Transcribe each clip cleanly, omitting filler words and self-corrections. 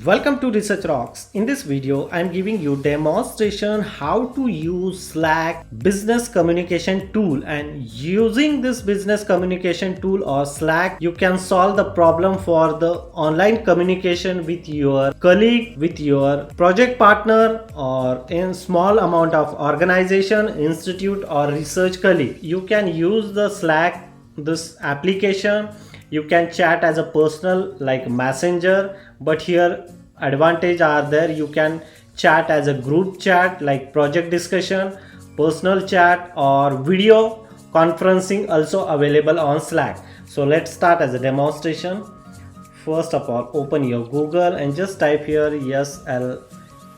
Welcome to Research Rocks. In this video, I am giving you demonstration how to use Slack business communication tool, and using this business communication tool or Slack, you can solve the problem for the online communication with your colleague, with your project partner, or in small amount of organization, institute or research colleague. You can use the Slack, this application. You can chat as a personal like messenger, but here advantage are there. You can chat as a group chat like project discussion, personal chat or video conferencing also available on Slack. So let's start as a demonstration. First of all, open your Google and just type here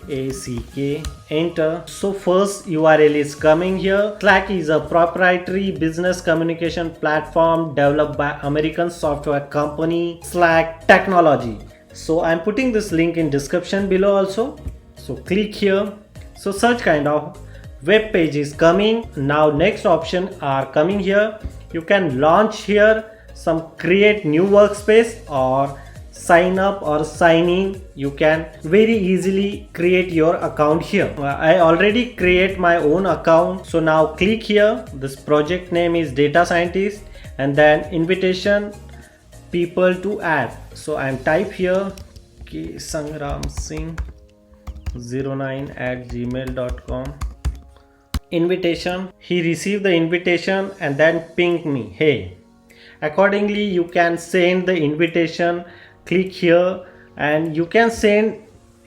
SLACK, enter. So first URL is coming here. Slack is a proprietary business communication platform developed by American software company Slack Technology. So I'm putting this link in description below also. So click here. So such kind of web page is coming. Now next option are coming here. You can launch here some create new workspace or sign up or sign in. You can very easily create your account here. I already create my own account. So now click here. This project name is data scientist and then invitation people to add. So I'm type here Sangram Singh 09@gmail.com invitation. He received the invitation and then ping me, hey. Accordingly you can send the invitation. Click here and you can send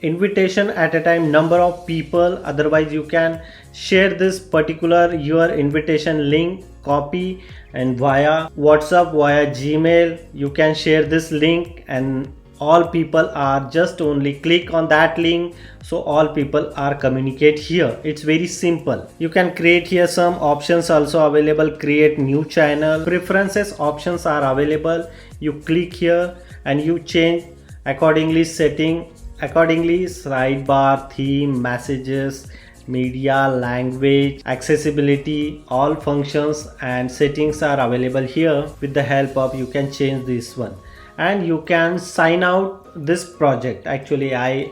invitation at a time number of people. Otherwise you can share this particular your invitation link, copy and via WhatsApp, via Gmail you can share this link, and all people are just only click on that link. So all people are communicate here. It's very simple. You can create here some options also available. Create new channel, preferences options are available. You click here and you change accordingly setting accordingly sidebar, theme, messages, media, language, accessibility, all functions and settings are available here. With the help of you can change this one and you can sign out this project. Actually I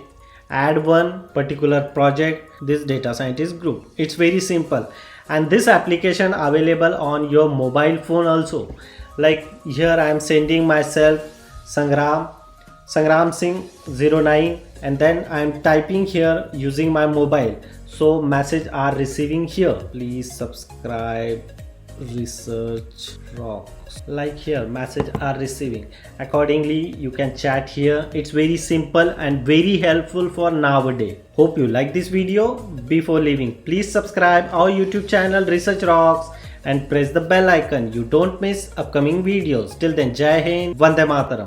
add one particular project, this data scientist group. It's very simple, and this application available on your mobile phone also. Like here I am sending myself Sangram Singh 09 and then I am typing here using my mobile. So message are receiving here. Please subscribe Research Rocks. Like here message are receiving. Accordingly you can chat here. It's very simple and very helpful for nowadays. Hope you like this video. Before leaving, please subscribe our YouTube channel Research Rocks and press the bell icon. You don't miss upcoming videos. Till then, Jai Hind, Vande Mataram.